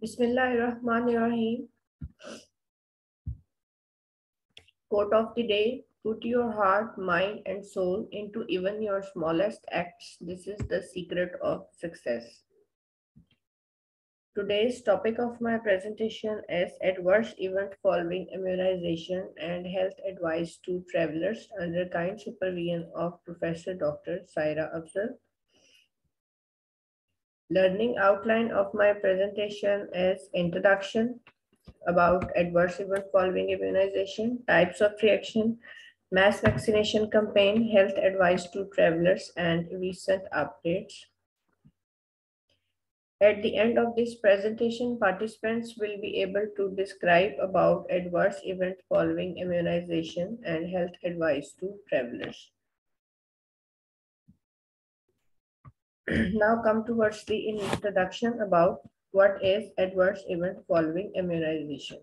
Bismillahirrahmanirrahim. Quote of the day: put your heart, mind, and soul into even your smallest acts. This is the secret of success. Today's topic of my presentation is adverse event following immunization and health advice to travelers under kind supervision of Professor Dr. Saira Afzal. Learning outline of my presentation is introduction about adverse event following immunization, types of reaction, mass vaccination campaign, health advice to travelers, and recent updates. At the end of this presentation, participants will be able to describe about adverse event following immunization and health advice to travelers. Now come towards the introduction about what is adverse event following immunization.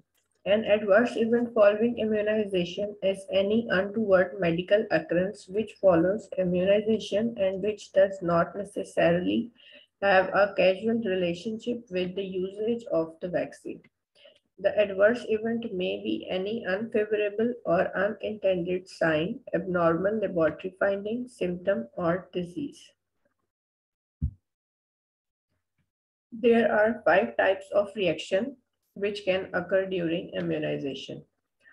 An adverse event following immunization is any untoward medical occurrence which follows immunization and which does not necessarily have a causal relationship with the usage of the vaccine. The adverse event may be any unfavorable or unintended sign, abnormal laboratory finding, symptom, or disease. There are 5 types of reaction which can occur during immunization.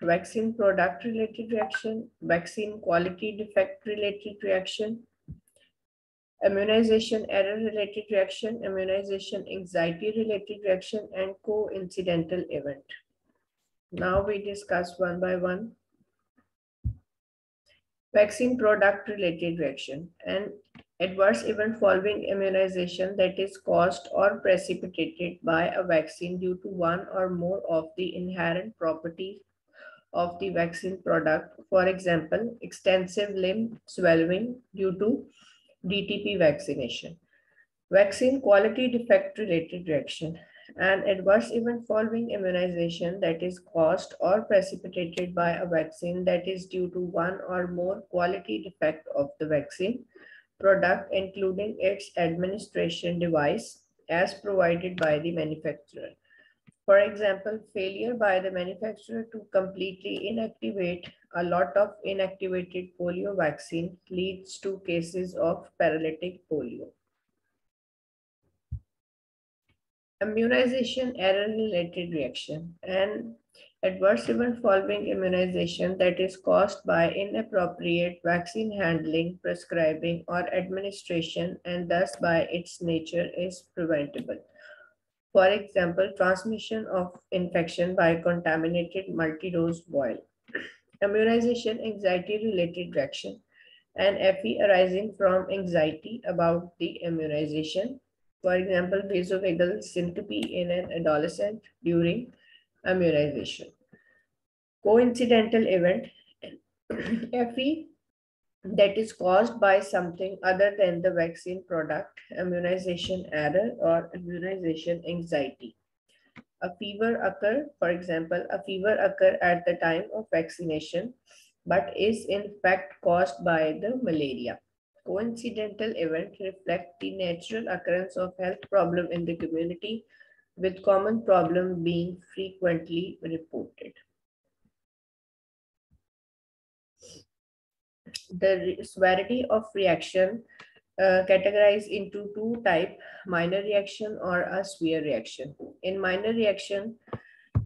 Vaccine product related reaction, vaccine quality defect related reaction, immunization error related reaction, immunization anxiety related reaction, and coincidental event. Now we discuss one by one. Vaccine product related reaction. An adverse event following immunization that is caused or precipitated by a vaccine due to one or more of the inherent properties of the vaccine product. For example, extensive limb swelling due to DTP vaccination. Vaccine quality defect related reaction. An adverse event following immunization that is caused or precipitated by a vaccine that is due to one or more quality defect of the vaccine product, including its administration device as provided by the manufacturer. For example, failure by the manufacturer to completely inactivate a lot of inactivated polio vaccine leads to cases of paralytic polio. Immunization error-related reaction. An adverse event following immunization that is caused by inappropriate vaccine handling, prescribing, or administration, and thus by its nature is preventable. For example, transmission of infection by contaminated multi-dose vial. Immunization anxiety-related reaction. An FE arising from anxiety about the immunization. For example, vasovagal syncope in an adolescent during immunization. Coincidental event, FE that is caused by something other than the vaccine product, immunization error, or immunization anxiety. A fever occur, for example, a fever occur at the time of vaccination, but is in fact caused by the malaria. Coincidental event reflect the natural occurrence of health problem in the community, with common problem being frequently reported. The severity of reaction categorized into 2 types: minor reaction or a severe reaction. In minor reaction,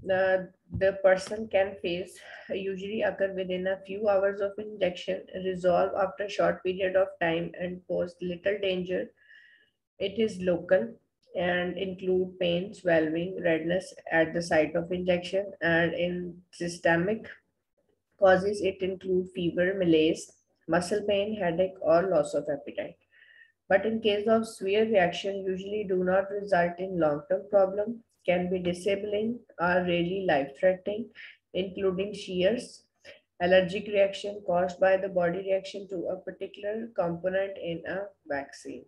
the person can face usually occur within a few hours of injection, resolve after a short period of time, and pose little danger. It is local and include pain, swelling, redness at the site of injection, and in systemic causes it include fever, malaise, muscle pain, headache, or loss of appetite. But in case of severe reaction, usually do not result in long-term problem, can be disabling, are really life-threatening, including shears, allergic reaction caused by the body reaction to a particular component in a vaccine.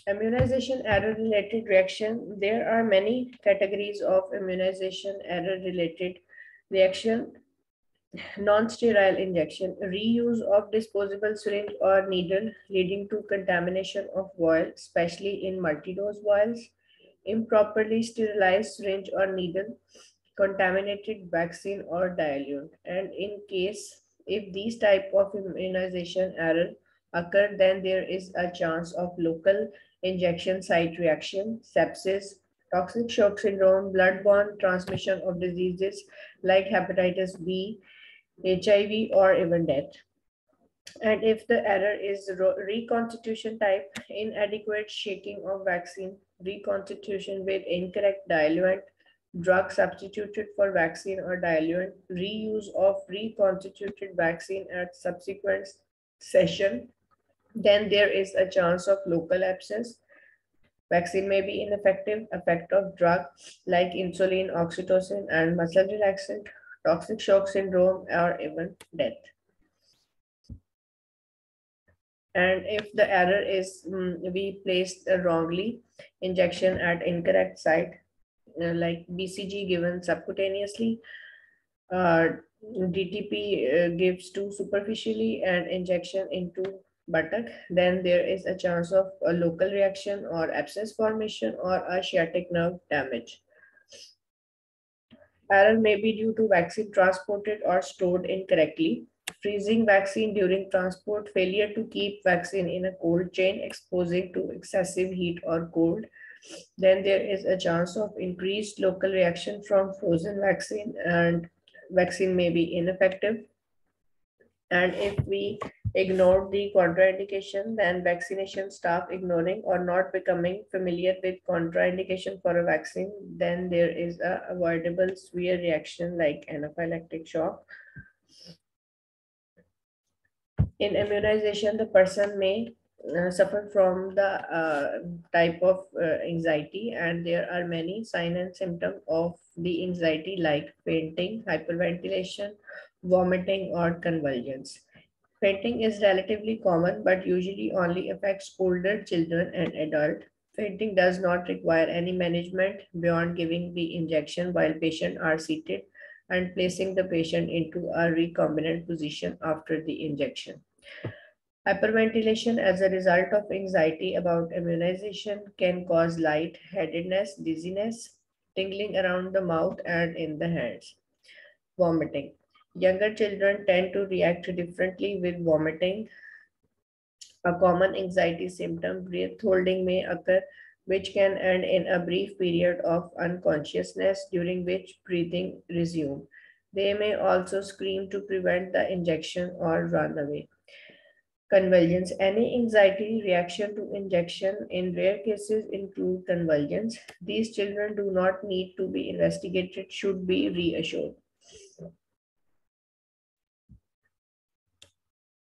Immunization error-related reaction. There are many categories of immunization error-related reaction. Non-sterile injection, reuse of disposable syringe or needle leading to contamination of vial, especially in multi-dose vials. Improperly sterilized syringe or needle, contaminated vaccine or diluent. And in case if these type of immunization error occur, then there is a chance of local injection site reaction, sepsis, toxic shock syndrome, blood-borne transmission of diseases like hepatitis B, HIV, or even death. And if the error is reconstitution type, inadequate shaking of vaccine, reconstitution with incorrect diluent, drug substituted for vaccine or diluent, reuse of reconstituted vaccine at subsequent session, then there is a chance of local abscess. Vaccine may be ineffective, effect of drug like insulin, oxytocin, and muscle relaxant, toxic shock syndrome, or even death. And if the error is we placed wrongly injection at incorrect site, like BCG given subcutaneously, uh, DTP gives too superficially and injection into buttock, then there is a chance of a local reaction or abscess formation or a sciatic nerve damage. Error may be due to vaccine transported or stored incorrectly. Freezing vaccine during transport, failure to keep vaccine in a cold chain, exposing to excessive heat or cold. Then there is a chance of increased local reaction from frozen vaccine and vaccine may be ineffective. And if we ignore the contraindication, then vaccination staff ignoring or not becoming familiar with contraindication for a vaccine, then there is a avoidable severe reaction like anaphylactic shock. In immunization, the person may suffer from the type of anxiety, and there are many signs and symptoms of the anxiety like fainting, hyperventilation, vomiting, or convulsions. Fainting is relatively common but usually only affects older children and adults. Fainting does not require any management beyond giving the injection while patients are seated and placing the patient into a recombinant position after the injection. Hyperventilation as a result of anxiety about immunization can cause lightheadedness, dizziness, tingling around the mouth and in the hands. Vomiting. Younger children tend to react differently with vomiting. A common anxiety symptom, breath holding, may occur, which can end in a brief period of unconsciousness during which breathing resumes. They may also scream to prevent the injection or run away. Convulsions. Any anxiety reaction to injection in rare cases include convulsions. These children do not need to be investigated, should be reassured.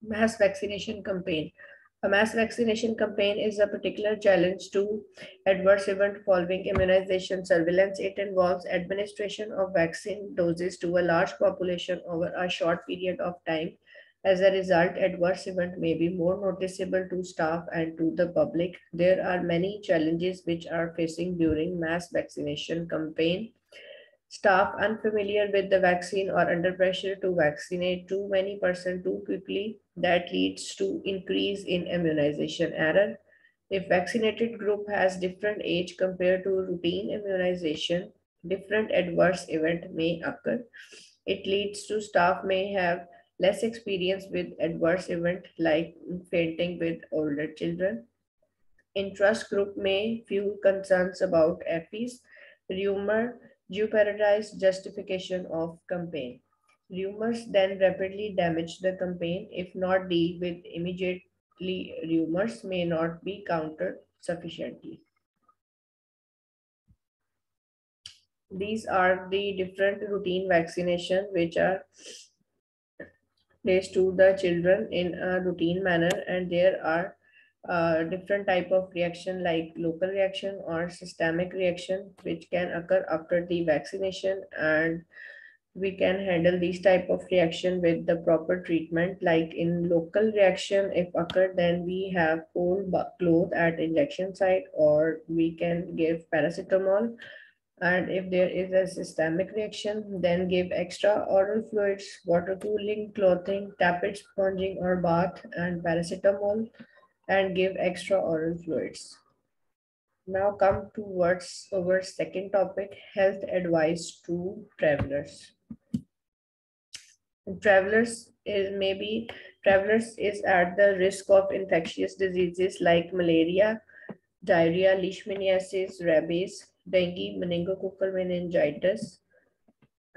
Mass vaccination campaign. A mass vaccination campaign is a particular challenge to adverse event following immunization surveillance. It involves administration of vaccine doses to a large population over a short period of time. As a result, adverse event may be more noticeable to staff and to the public. There are many challenges which are facing during mass vaccination campaign. Staff unfamiliar with the vaccine or under pressure to vaccinate too many person too quickly, that leads to increase in immunization error. If vaccinated group has different age compared to routine immunization, different adverse event may occur. It leads to staff may have less experience with adverse event like fainting with older children. Interest group may fuel concerns about FEs, rumor, jeopardize justification of campaign. Rumors then rapidly damage the campaign if not dealt with immediately. Rumors may not be countered sufficiently. These are the different routine vaccination which are placed to the children in a routine manner, and there are different type of reaction like local reaction or systemic reaction which can occur after the vaccination, and we can handle these type of reaction with the proper treatment. Like in local reaction if occur, then we have cold cloth at injection site or we can give paracetamol And if there is a systemic reaction, then give extra oral fluids, water cooling, clothing, tepid sponging or bath, and paracetamol, and give extra oral fluids. Now come towards our second topic, health advice to travelers. Travelers is at the risk of infectious diseases like malaria, diarrhea, leishmaniasis, rabies, dengue, meningococcal meningitis,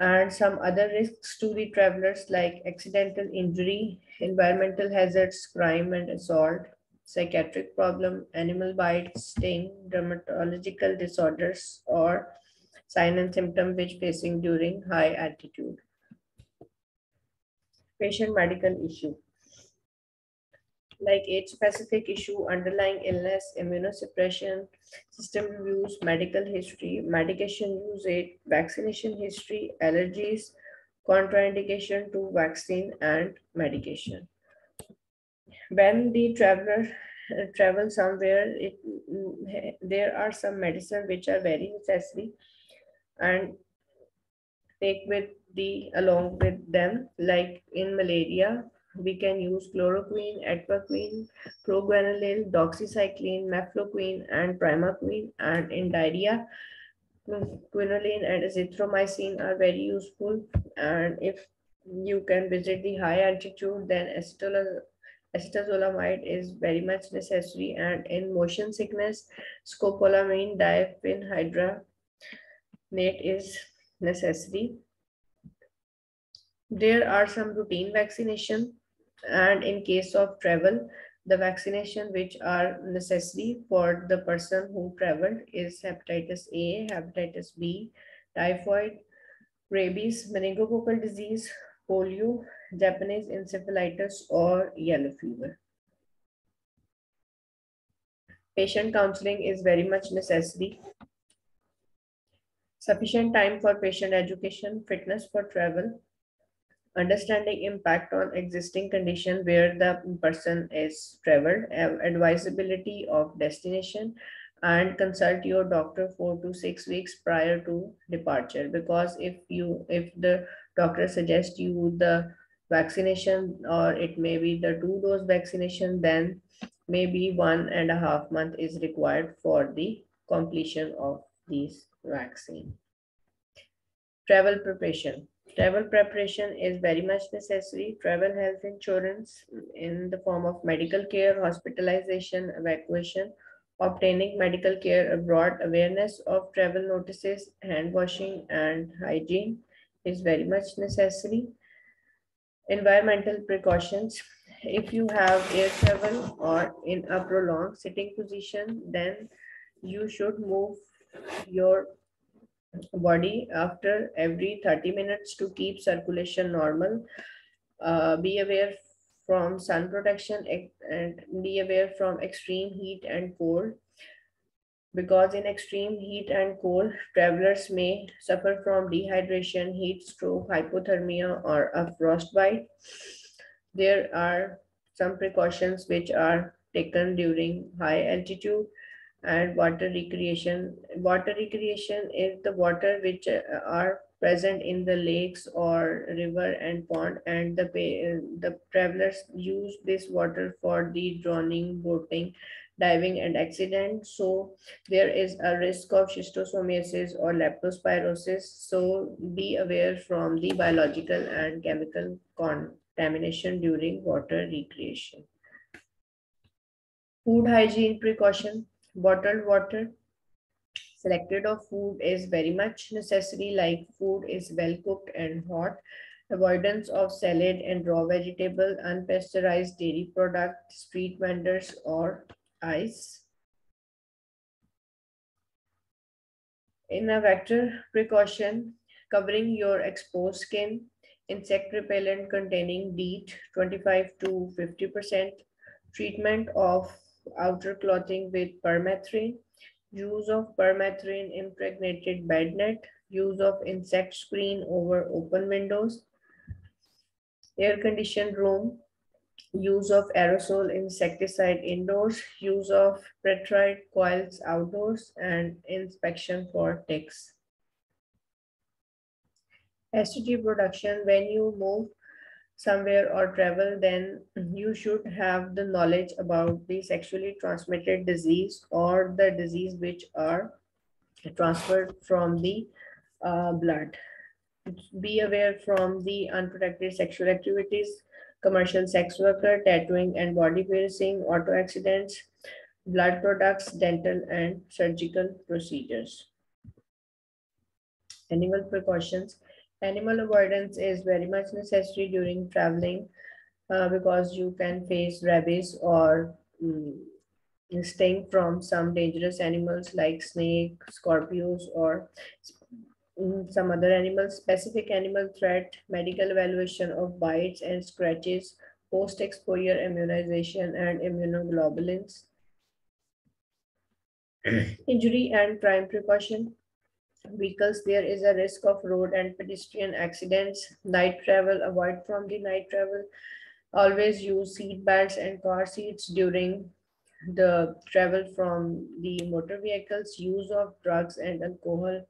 and some other risks to the travelers like accidental injury, environmental hazards, crime and assault, psychiatric problem, animal bites, sting, dermatological disorders, or sign and symptom which facing during high altitude. Patient medical issue like age-specific issue, underlying illness, immunosuppression, system use, medical history, medication usage, vaccination history, allergies, contraindication to vaccine and medication. When the traveler travel somewhere, there are some medicine which are very necessary and take with the along with them. Like in malaria, we can use chloroquine, atropine, proguanil, doxycycline, mefloquine, and primaquine. And in diarrhea, quinoline and azithromycin are very useful. And if you can visit the high altitude, then acetazolamide is very much necessary. And in motion sickness, scopolamine diphenhydramate is necessary. There are some routine vaccination, and in case of travel, the vaccination which are necessary for the person who traveled is hepatitis A, hepatitis B, typhoid, rabies, meningococcal disease, polio, Japanese encephalitis, or yellow fever. Patient counseling is very much necessary. Sufficient time for patient education, fitness for travel, understanding impact on existing condition where the person is traveled, advisability of destination, and consult your doctor 4 to 6 weeks prior to departure. Because if the doctor suggests you the vaccination, or it may be the 2 dose vaccination, then maybe 1.5 months is required for the completion of these vaccine. Travel preparation. Travel preparation is very much necessary. Travel health insurance in the form of medical care, hospitalization, evacuation, obtaining medical care abroad, awareness of travel notices, hand washing and hygiene is very much necessary. Environmental precautions. If you have air travel or in a prolonged sitting position, then you should move your body after every 30 minutes to keep circulation normal. Be aware from sun protection and be aware from extreme heat and cold, because in extreme heat and cold, travelers may suffer from dehydration, heat stroke, hypothermia, or a frostbite. There are some precautions which are taken during high altitude. And water recreation. Water recreation is the water which are present in the lakes or river and pond, and the travelers use this water for the drowning, boating, diving, and accident. So there is a risk of schistosomiasis or leptospirosis. So be aware from the biological and chemical contamination during water recreation. Food hygiene precaution. Bottled water, selected of food is very much necessary, like food is well cooked and hot, avoidance of salad and raw vegetable, unpasteurized dairy products, street vendors, or ice. In a vector precaution, covering your exposed skin, insect repellent containing DEET 25 to 50%, treatment of outer clothing with permethrin, use of permethrin impregnated bed net, use of insect screen over open windows, air conditioned room, use of aerosol insecticide indoors, use of petrite coils outdoors, and inspection for ticks. STD production, when you move somewhere or travel, then you should have the knowledge about the sexually transmitted disease or the disease which are transferred from the blood. Be aware from the unprotected sexual activities, commercial sex worker, tattooing and body piercing, auto accidents, blood products, dental and surgical procedures. Animal precautions. Animal avoidance is very much necessary during traveling because you can face rabies or staying from some dangerous animals like snake, scorpions, or some other animals. Specific animal threat, medical evaluation of bites and scratches, post-exposure immunization and immunoglobulins, injury and crime precaution. Vehicles, there is a risk of road and pedestrian accidents. Night travel, avoid from the night travel. Always use seat belts and car seats during the travel from the motor vehicles. Use of drugs and alcohol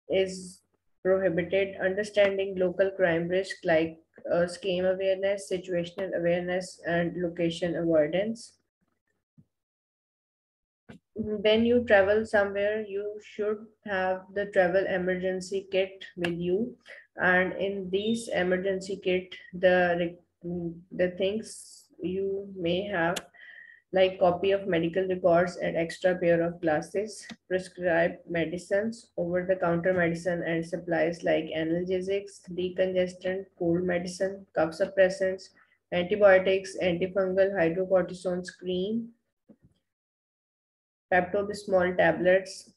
is prohibited. Understanding local crime risk like scheme awareness, situational awareness, and location avoidance. When you travel somewhere, you should have the travel emergency kit with you. And in this emergency kit, the things you may have like copy of medical records and extra pair of glasses, prescribed medicines, over-the-counter medicine and supplies like analgesics, decongestant, cold medicine, cough suppressants, antibiotics, antifungal, hydrocortisone cream, Pepto-Bismol tablets,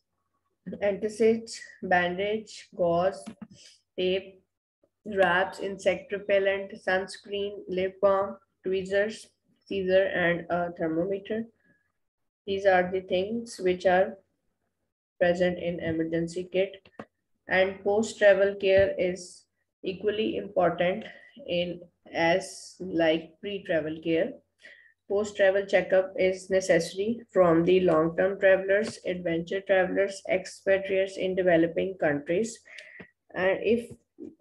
antacids, bandage, gauze, tape, wraps, insect repellent, sunscreen, lip balm, tweezers, scissor, and a thermometer. These are the things which are present in emergency kit. And post-travel care is equally important in as like pre-travel care. Post-travel checkup is necessary from the long-term travelers, adventure travelers, expatriates in developing countries. And if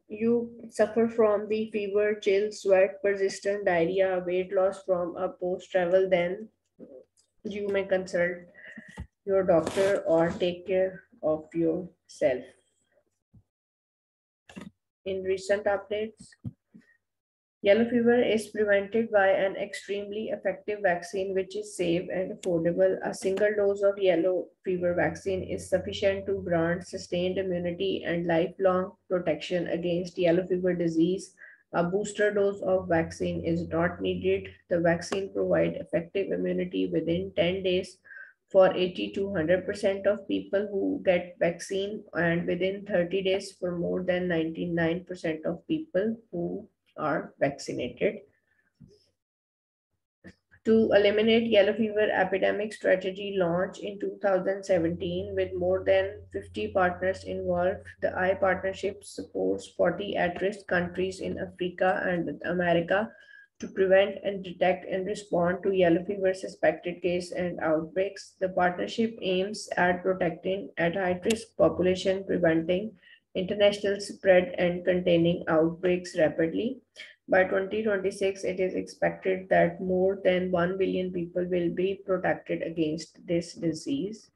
you suffer from the fever, chill, sweat, persistent diarrhea, weight loss from a post-travel, then you may consult your doctor or take care of yourself. In recent updates, yellow fever is prevented by an extremely effective vaccine which is safe and affordable. A single dose of yellow fever vaccine is sufficient to grant sustained immunity and lifelong protection against yellow fever disease. A booster dose of vaccine is not needed. The vaccine provides effective immunity within 10 days for 80 to 100% of people who get vaccine and within 30 days for more than 99% of people who are vaccinated. To eliminate yellow fever epidemic strategy launched in 2017 with more than 50 partners involved. The I partnership supports 40 at-risk countries in Africa and America to prevent and detect and respond to yellow fever suspected case and outbreaks. The partnership aims at protecting at high-risk population, preventing international spread and containing outbreaks rapidly. By 2026, it is expected that more than 1 billion people will be protected against this disease.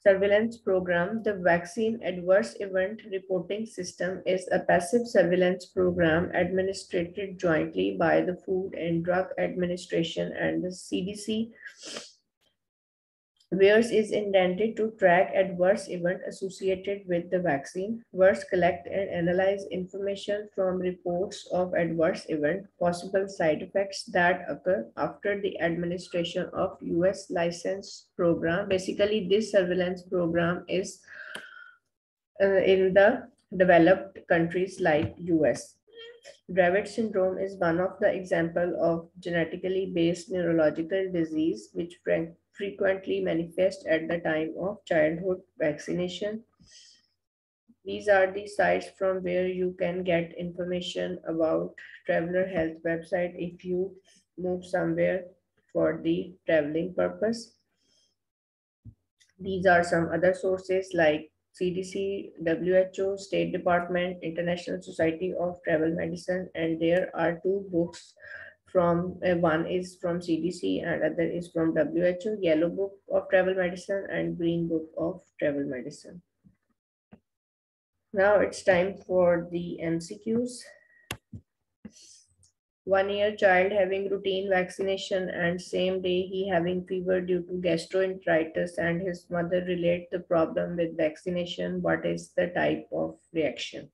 Surveillance program. The Vaccine Adverse Event Reporting System is a passive surveillance program administered jointly by the Food and Drug Administration and the CDC. VAERS is intended to track adverse events associated with the vaccine. VAERS collect and analyze information from reports of adverse event, possible side effects that occur after the administration of US licensed program. Basically, this surveillance program is in the developed countries like US. Dravet syndrome is one of the example of genetically based neurological disease which frequently manifest at the time of childhood vaccination. These are the sites from where you can get information about traveler health website if you move somewhere for the traveling purpose. These are some other sources like CDC, WHO, State Department, International Society of Travel Medicine, and there are two books from one is from CDC and other is from WHO, Yellow Book of Travel Medicine and Green Book of Travel Medicine. Now it's time for the MCQs. 1 year child having routine vaccination and same day he having fever due to gastroenteritis and his mother relate the problem with vaccination. What is the type of reaction?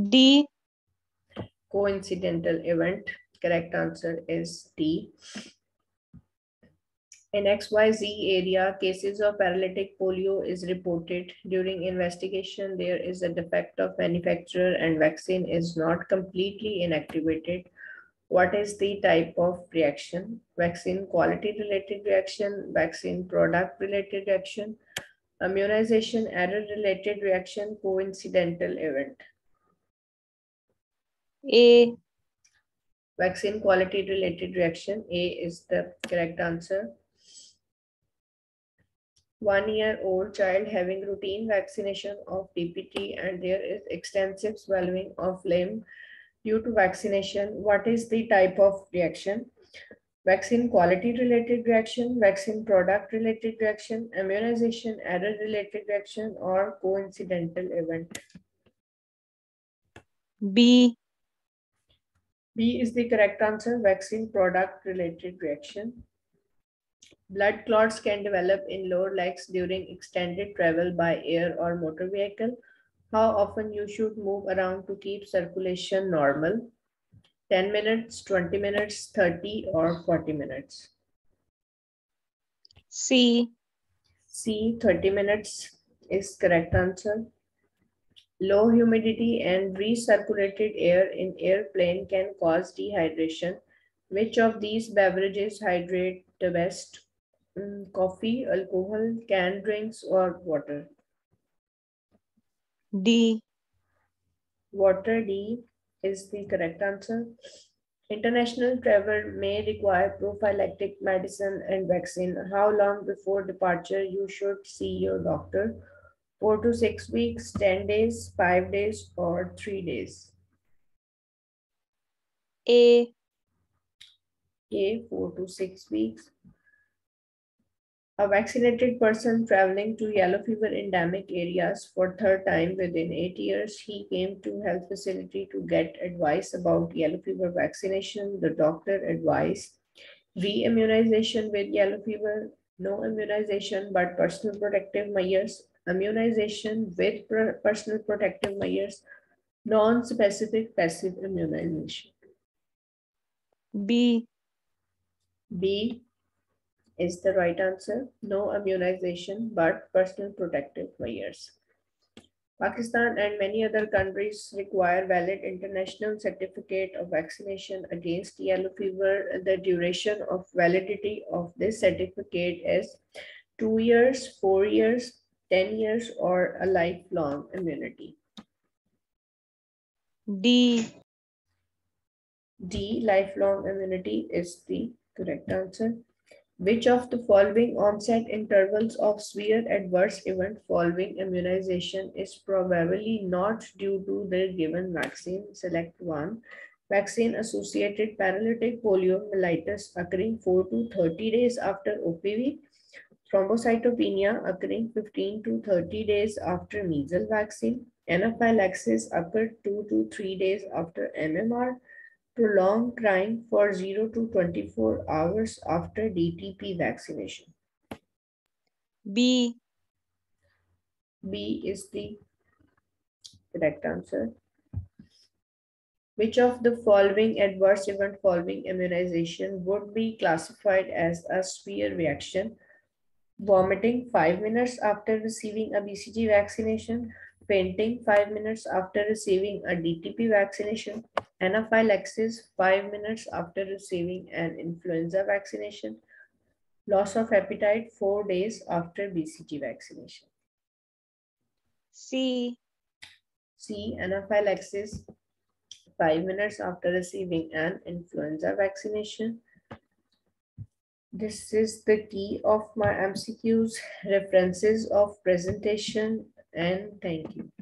D. Coincidental event. Correct answer is D. In XYZ area, cases of paralytic polio is reported. During investigation, there is a defect of manufacturer and vaccine is not completely inactivated. What is the type of reaction? Vaccine quality related reaction, vaccine product related reaction, immunization error related reaction, coincidental event. A. Vaccine quality related reaction, A is the correct answer. 1 year old child having routine vaccination of DPT and there is extensive swelling of limb due to vaccination. What is the type of reaction? Vaccine quality related reaction, vaccine product related reaction, immunization error related reaction, or coincidental event. B. B is the correct answer, vaccine product related reaction. Blood clots can develop in lower legs during extended travel by air or motor vehicle. How often you should move around to keep circulation normal? 10 minutes, 20 minutes, 30 or 40 minutes. C. C, 30 minutes is correct answer. Low humidity and recirculated air in airplane can cause dehydration. Which of these beverages hydrate the best? Coffee, alcohol, canned drinks, or water? D. Water, D, is the correct answer. International travel may require prophylactic medicine and vaccine. How long before departure you should see your doctor? 4 to 6 weeks, 10 days, 5 days, or 3 days? A. A, 4 to 6 weeks. A vaccinated person traveling to yellow fever endemic areas for third time within 8 years, he came to health facility to get advice about yellow fever vaccination. The doctor advised re-immunization with yellow fever, no immunization but personal protective measures, immunization with personal protective measures, non-specific passive immunization. B. B is the right answer. No immunization but personal protective measures. Pakistan and many other countries require valid international certificate of vaccination against yellow fever. The duration of validity of this certificate is 2 years, 4 years, 10 years, or a lifelong immunity. D. D, lifelong immunity is the correct answer. Which of the following onset intervals of severe adverse event following immunization is probably not due to the given vaccine? Select one. Vaccine-associated paralytic poliomyelitis occurring 4 to 30 days after OPV. Thrombocytopenia occurring 15 to 30 days after measles vaccine. Anaphylaxis occurred 2 to 3 days after MMR. Prolonged crying for 0 to 24 hours after DTP vaccination. B. B is the correct answer. Which of the following adverse event following immunization would be classified as a severe reaction? Vomiting 5 minutes after receiving a BCG vaccination, fainting 5 minutes after receiving a DTP vaccination, anaphylaxis 5 minutes after receiving an influenza vaccination, loss of appetite 4 days after BCG vaccination. C. C, anaphylaxis 5 minutes after receiving an influenza vaccination. This is the key of my MCQs, references of presentation, and thank you.